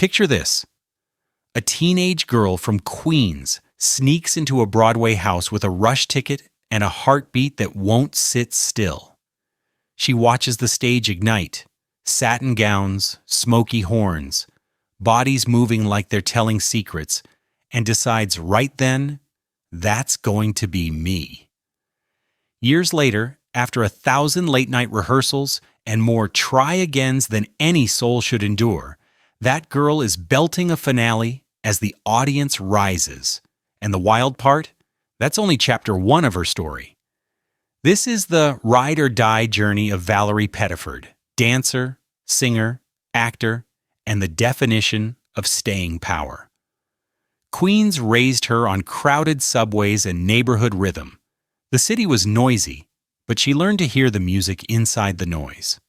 Picture this. A teenage girl from Queens sneaks into a Broadway house with a rush ticket and a heartbeat that won't sit still. She watches the stage ignite, satin gowns, smoky horns, bodies moving like they're telling secrets, and decides right then, that's going to be me. Years later, after 1,000 late-night rehearsals and more try-agains than any soul should endure, that girl is belting a finale as the audience rises. And the wild part? That's only chapter 1 of her story. This is the ride-or-die journey of Valerie Pettiford, dancer, singer, actor, and the definition of staying power. Queens raised her on crowded subways and neighborhood rhythm. The city was noisy, but she learned to hear the music inside the noise.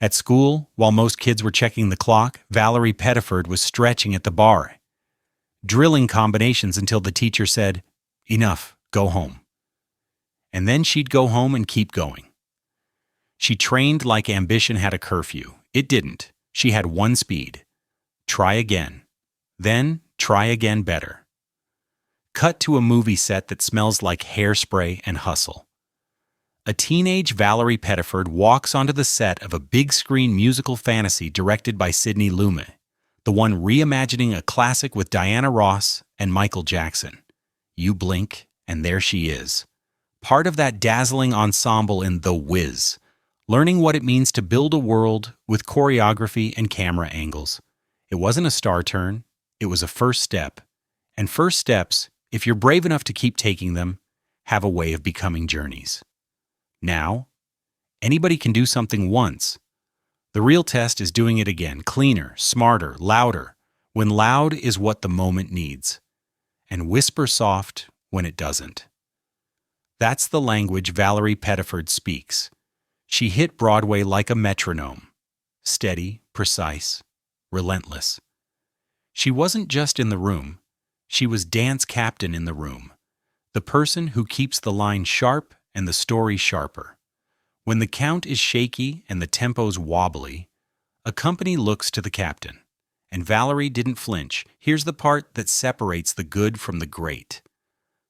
At school, while most kids were checking the clock, Valerie Pettiford was stretching at the bar, drilling combinations until the teacher said, "Enough, go home." And then she'd go home and keep going. She trained like ambition had a curfew. It didn't. She had one speed. Try again. Then try again better. Cut to a movie set that smells like hairspray and hustle. A teenage Valerie Pettiford walks onto the set of a big-screen musical fantasy directed by Sidney Lumet, the one reimagining a classic with Diana Ross and Michael Jackson. You blink, and there she is, part of that dazzling ensemble in The Wiz, learning what it means to build a world with choreography and camera angles. It wasn't a star turn, it was a first step. And first steps, if you're brave enough to keep taking them, have a way of becoming journeys. Now, anybody can do something once. The real test is doing it again, cleaner, smarter, louder, when loud is what the moment needs, and whisper soft when it doesn't. That's the language Valerie Pettiford speaks. She hit Broadway like a metronome, steady, precise, relentless. She wasn't just in the room, she was dance captain in the room, the person who keeps the line sharp and the story sharper. When the count is shaky and the tempo's wobbly, a company looks to the captain. And Valerie didn't flinch. Here's the part that separates the good from the great.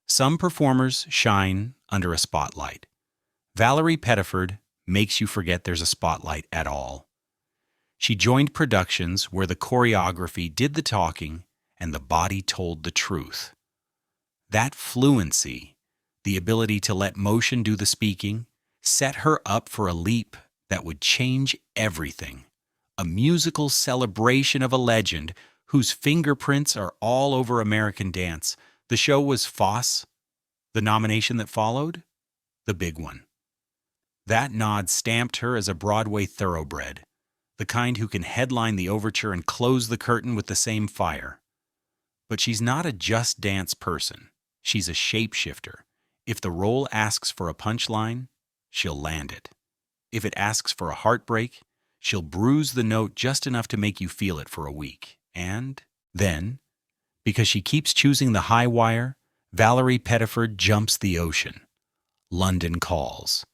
Some performers shine under a spotlight. Valerie Pettiford makes you forget there's a spotlight at all. She joined productions where the choreography did the talking and the body told the truth. That fluency, the ability to let motion do the speaking, set her up for a leap that would change everything. A musical celebration of a legend whose fingerprints are all over American dance. The show was Fosse. The nomination that followed? The big one. That nod stamped her as a Broadway thoroughbred, the kind who can headline the overture and close the curtain with the same fire. But she's not a just dance person. She's a shapeshifter. If the role asks for a punchline, she'll land it. If it asks for a heartbreak, she'll bruise the note just enough to make you feel it for a week. And then, because she keeps choosing the high wire, Valerie Pettiford jumps the ocean. London calls.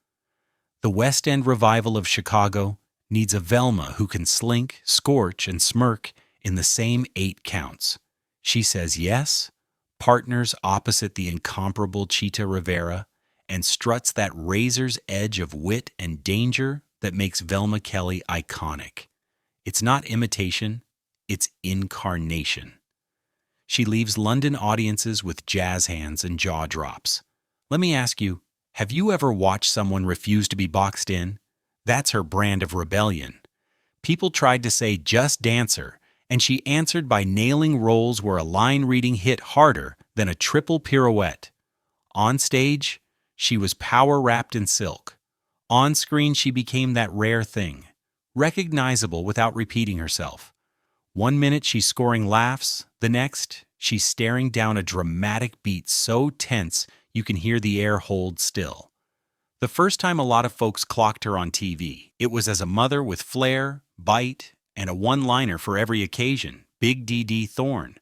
The West End revival of Chicago needs a Velma who can slink, scorch, and smirk in the same 8 counts. She says yes, partners opposite the incomparable Chita Rivera, and struts that razor's edge of wit and danger that makes Velma Kelly iconic. It's not imitation, it's incarnation. She leaves London audiences with jazz hands and jaw drops. Let me ask you, have you ever watched someone refuse to be boxed in? That's her brand of rebellion. People tried to say just dancer, and she answered by nailing roles where a line reading hit harder than a triple pirouette. On stage, she was power wrapped in silk. On screen, she became that rare thing, recognizable without repeating herself. One minute she's scoring laughs, the next she's staring down a dramatic beat so tense you can hear the air hold still. The first time a lot of folks clocked her on TV, it was as a mother with flair, bite, and a one-liner for every occasion, Big D.D. Thorne.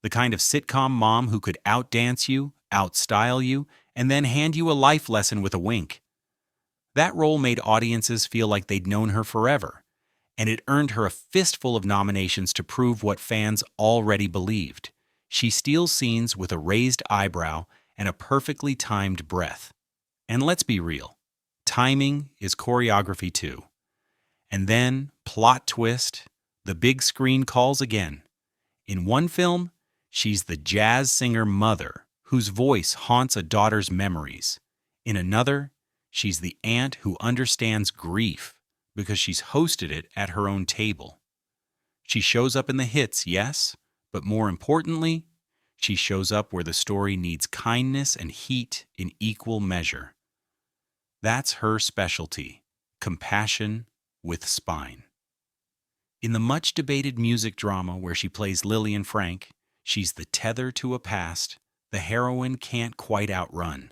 The kind of sitcom mom who could outdance you, outstyle you, and then hand you a life lesson with a wink. That role made audiences feel like they'd known her forever. And it earned her a fistful of nominations to prove what fans already believed. She steals scenes with a raised eyebrow and a perfectly timed breath. And let's be real, timing is choreography too. And then, plot twist, the big screen calls again. In one film, she's the jazz singer mother whose voice haunts a daughter's memories. In another, she's the aunt who understands grief because she's hosted it at her own table. She shows up in the hits, yes, but more importantly, she shows up where the story needs kindness and heat in equal measure. That's her specialty, compassion with spine. In the much-debated music drama where she plays Lillian Frank, she's the tether to a past the heroine can't quite outrun.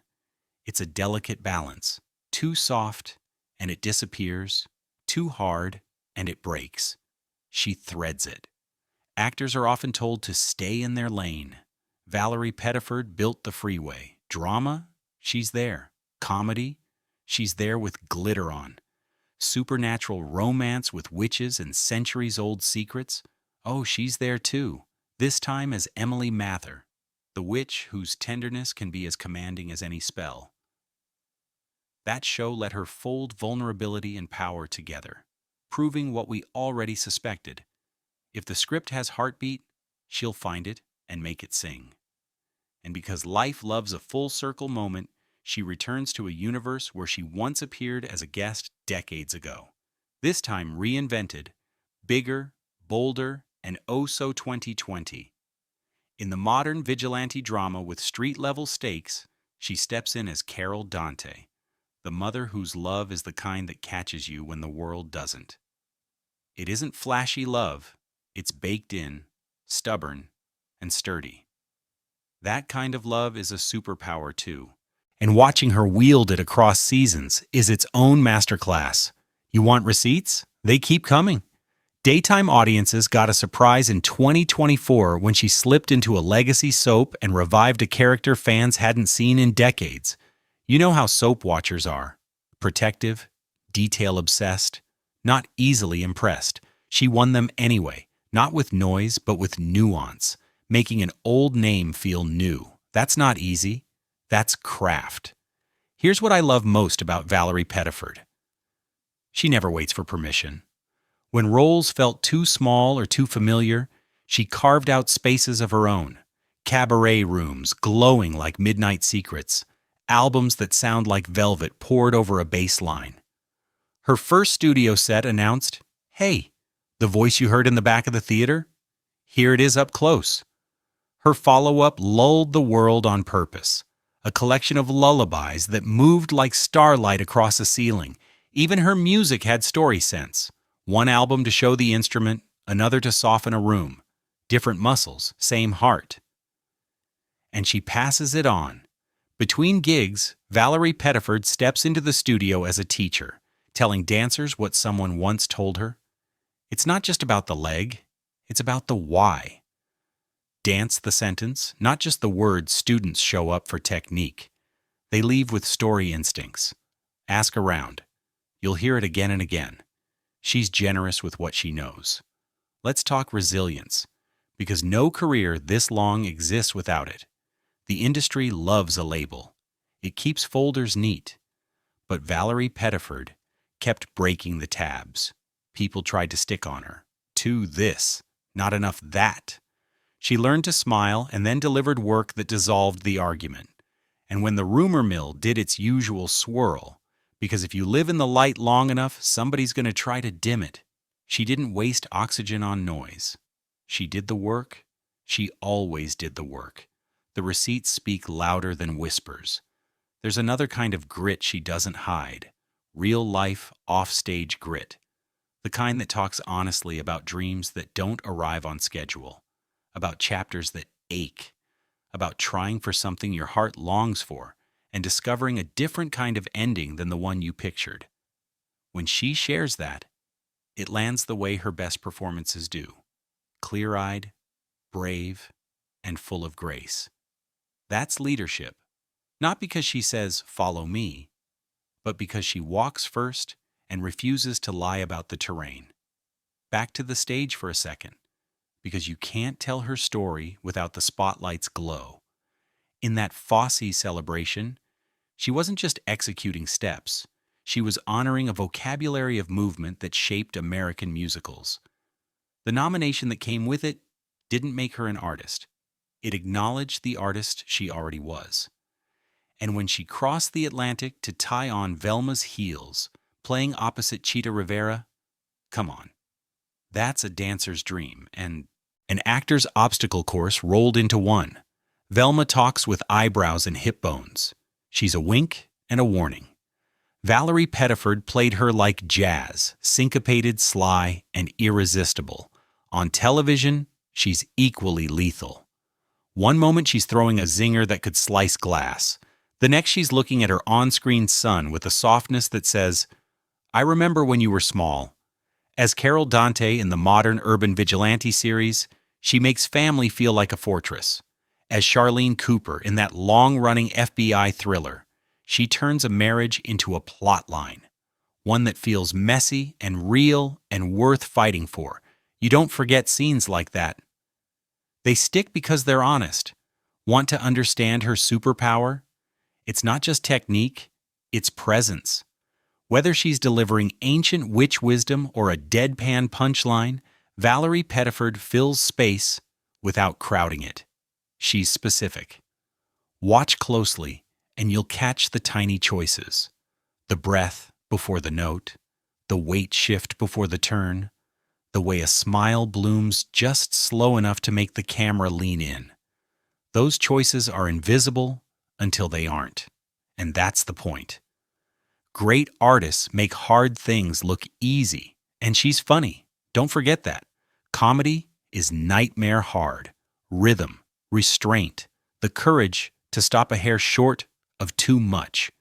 It's a delicate balance, too soft and it disappears, too hard and it breaks. She threads it. Actors are often told to stay in their lane. Valerie Pettiford built the freeway. Drama? She's there. Comedy? She's there with glitter on. Supernatural romance with witches and centuries-old secrets? Oh, she's there too, this time as Emily Mather, the witch whose tenderness can be as commanding as any spell. That show let her fold vulnerability and power together, proving what we already suspected. If the script has heartbeat, she'll find it and make it sing. And because life loves a full-circle moment, she returns to a universe where she once appeared as a guest decades ago. This time reinvented, bigger, bolder, and oh so 2020. In the modern vigilante drama with street-level stakes, she steps in as Carol Dante, the mother whose love is the kind that catches you when the world doesn't. It isn't flashy love, it's baked in, stubborn, and sturdy. That kind of love is a superpower too. And watching her wield it across seasons is its own masterclass. You want receipts? They keep coming. Daytime audiences got a surprise in 2024 when she slipped into a legacy soap and revived a character fans hadn't seen in decades. You know how soap watchers are. Protective, detail-obsessed, not easily impressed. She won them anyway, not with noise but with nuance, making an old name feel new. That's not easy. That's craft. Here's what I love most about Valerie Pettiford. She never waits for permission. When roles felt too small or too familiar, she carved out spaces of her own. Cabaret rooms glowing like midnight secrets. Albums that sound like velvet poured over a bass line. Her first studio set announced, "Hey, the voice you heard in the back of the theater? Here it is up close." Her follow-up lulled the world on purpose. A collection of lullabies that moved like starlight across a ceiling. Even her music had story sense. One album to show the instrument, another to soften a room. Different muscles, same heart. And she passes it on. Between gigs, Valerie Pettiford steps into the studio as a teacher, telling dancers what someone once told her. It's not just about the leg, it's about the why. Dance the sentence, not just the words students show up for technique. They leave with story instincts. Ask around. You'll hear it again and again. She's generous with what she knows. Let's talk resilience, because no career this long exists without it. The industry loves a label. It keeps folders neat. But Valerie Pettiford kept breaking the tabs. People tried to stick on her. Too this, not enough that. She learned to smile and then delivered work that dissolved the argument. And when the rumor mill did its usual swirl, because if you live in the light long enough, somebody's going to try to dim it, she didn't waste oxygen on noise. She did the work. She always did the work. The receipts speak louder than whispers. There's another kind of grit she doesn't hide. Real-life, off-stage grit. The kind that talks honestly about dreams that don't arrive on schedule. About chapters that ache, about trying for something your heart longs for and discovering a different kind of ending than the one you pictured. When she shares that, it lands the way her best performances do, clear-eyed, brave, and full of grace. That's leadership, not because she says, "Follow me," but because she walks first and refuses to lie about the terrain. back to the stage for a second, because you can't tell her story without the spotlight's glow. In that Fosse celebration, she wasn't just executing steps. She was honoring a vocabulary of movement that shaped American musicals. The nomination that came with it didn't make her an artist. It acknowledged the artist she already was. And when she crossed the Atlantic to tie on Velma's heels, playing opposite Chita Rivera, come on. That's a dancer's dream, and an actor's obstacle course rolled into one. Velma talks with eyebrows and hip bones. She's a wink and a warning. Valerie Pettiford played her like jazz, syncopated, sly, and irresistible. On television, she's equally lethal. One moment she's throwing a zinger that could slice glass. The next she's looking at her on-screen son with a softness that says, "I remember when you were small." As Carol Dante in the modern urban vigilante series, she makes family feel like a fortress. As Charlene Cooper in that long-running FBI thriller, she turns a marriage into a plot line, one that feels messy and real and worth fighting for. You don't forget scenes like that. They stick because they're honest. Want to understand her superpower? It's not just technique, it's presence. Whether she's delivering ancient witch wisdom or a deadpan punchline, Valerie Pettiford fills space without crowding it. She's specific. Watch closely, and you'll catch the tiny choices. The breath before the note, the weight shift before the turn, the way a smile blooms just slow enough to make the camera lean in. Those choices are invisible until they aren't, and that's the point. Great artists make hard things look easy, and she's funny. Don't forget that. Comedy is nightmare hard. Rhythm, restraint, the courage to stop a hair short of too much.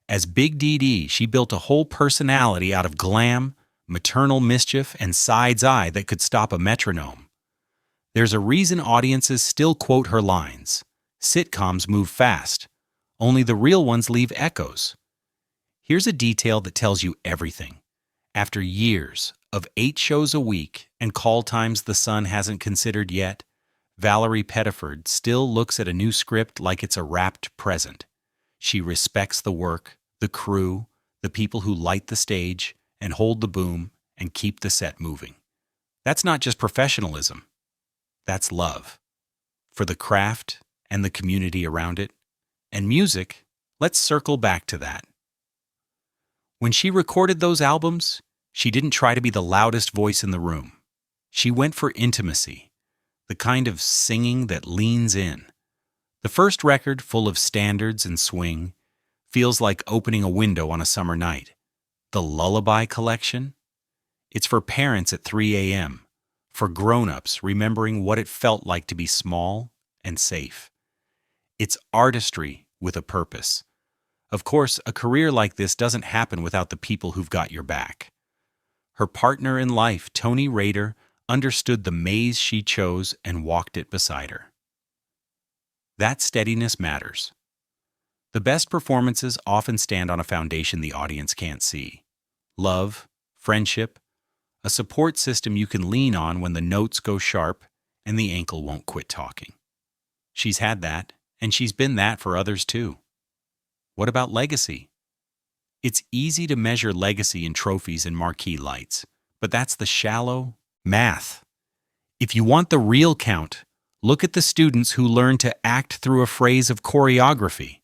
As Big DD, she built a whole personality out of glam, maternal mischief, and side's eye that could stop a metronome. There's a reason audiences still quote her lines. Sitcoms move fast. Only the real ones leave echoes. Here's a detail that tells you everything. After years of 8 shows a week and call times the Sun hasn't considered yet, Valerie Pettiford still looks at a new script like it's a wrapped present. She respects the work, the crew, the people who light the stage and hold the boom and keep the set moving. That's not just professionalism. That's love. For the craft and the community around it. And music, let's circle back to that. When she recorded those albums, she didn't try to be the loudest voice in the room. She went for intimacy, the kind of singing that leans in. The first record, full of standards and swing, feels like opening a window on a summer night. The Lullaby Collection? It's for parents at 3 a.m., for grown-ups remembering what it felt like to be small and safe. It's artistry with a purpose. Of course, a career like this doesn't happen without the people who've got your back. Her partner in life, Tony Rader, understood the maze she chose and walked it beside her. That steadiness matters. The best performances often stand on a foundation the audience can't see. Love, friendship, a support system you can lean on when the notes go sharp and the ankle won't quit talking. She's had that, and she's been that for others too. What about legacy? It's easy to measure legacy in trophies and marquee lights, but that's the shallow math. If you want the real count, look at the students who learned to act through a phrase of choreography.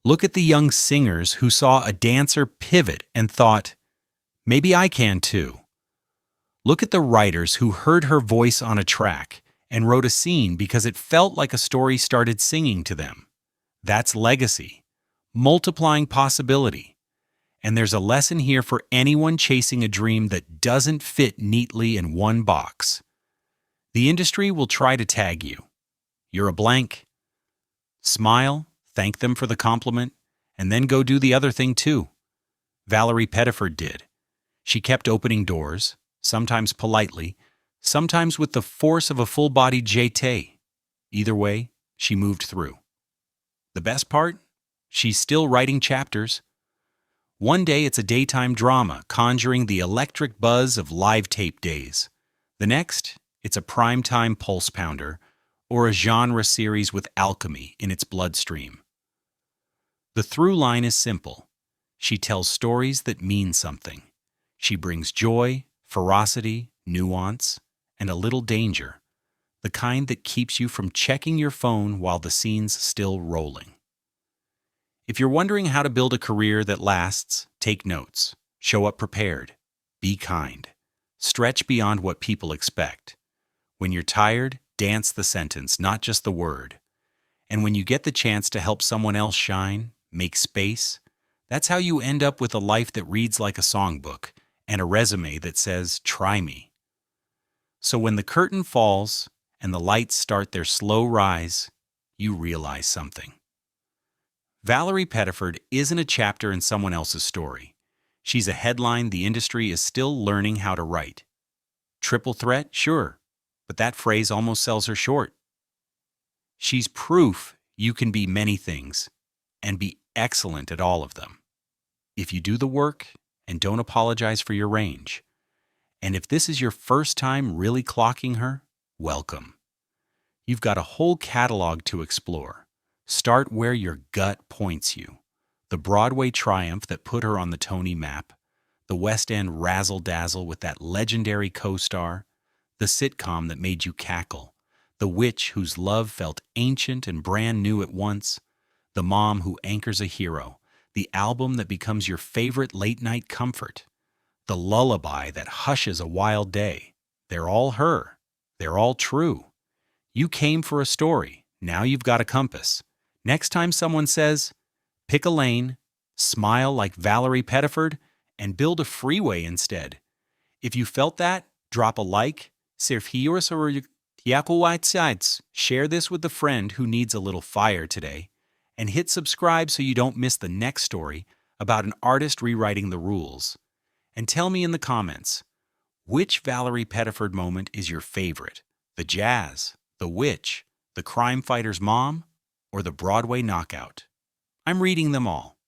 Look at the young singers who saw a dancer pivot and thought, maybe I can too. Look at the writers who heard her voice on a track and wrote a scene because it felt like a story started singing to them. That's legacy, multiplying possibility. And there's a lesson here for anyone chasing a dream that doesn't fit neatly in one box. The industry will try to tag you. You're a blank. Smile, thank them for the compliment, and then go do the other thing too. Valerie Pettiford did. She kept opening doors, sometimes politely, sometimes with the force of a full-bodied jeté. Either way, she moved through. The best part? She's still writing chapters. One day it's a daytime drama conjuring the electric buzz of live tape days. The next, it's a primetime pulse pounder or a genre series with alchemy in its bloodstream. The through line is simple. She tells stories that mean something. She brings joy, ferocity, nuance, and a little danger, the kind that keeps you from checking your phone while the scene's still rolling. If you're wondering how to build a career that lasts, take notes. Show up prepared. Be kind. Stretch beyond what people expect. When you're tired, dance the sentence, not just the word. And when you get the chance to help someone else shine, make space, that's how you end up with a life that reads like a songbook and a resume that says, "Try me." So when the curtain falls and the lights start their slow rise, you realize something. Valerie Pettiford isn't a chapter in someone else's story. She's a headline the industry is still learning how to write. Triple threat? Sure, but that phrase almost sells her short. She's proof you can be many things and be excellent at all of them, if you do the work and don't apologize for your range. And if this is your first time really clocking her, welcome. You've got a whole catalog to explore. Start where your gut points you. The Broadway triumph that put her on the Tony map, the West End razzle-dazzle with that legendary co-star, the sitcom that made you cackle, the witch whose love felt ancient and brand new at once, the mom who anchors a hero, the album that becomes your favorite late-night comfort, the lullaby that hushes a wild day. They're all her. They're all true. You came for a story. Now you've got a compass. Next time someone says, pick a lane, smile like Valerie Pettiford, and build a freeway instead. If you felt that, drop a like, share this with a friend who needs a little fire today, and hit subscribe so you don't miss the next story about an artist rewriting the rules. And tell me in the comments, which Valerie Pettiford moment is your favorite? The jazz, the witch, the crime fighter's mom, or the Broadway knockout? I'm reading them all.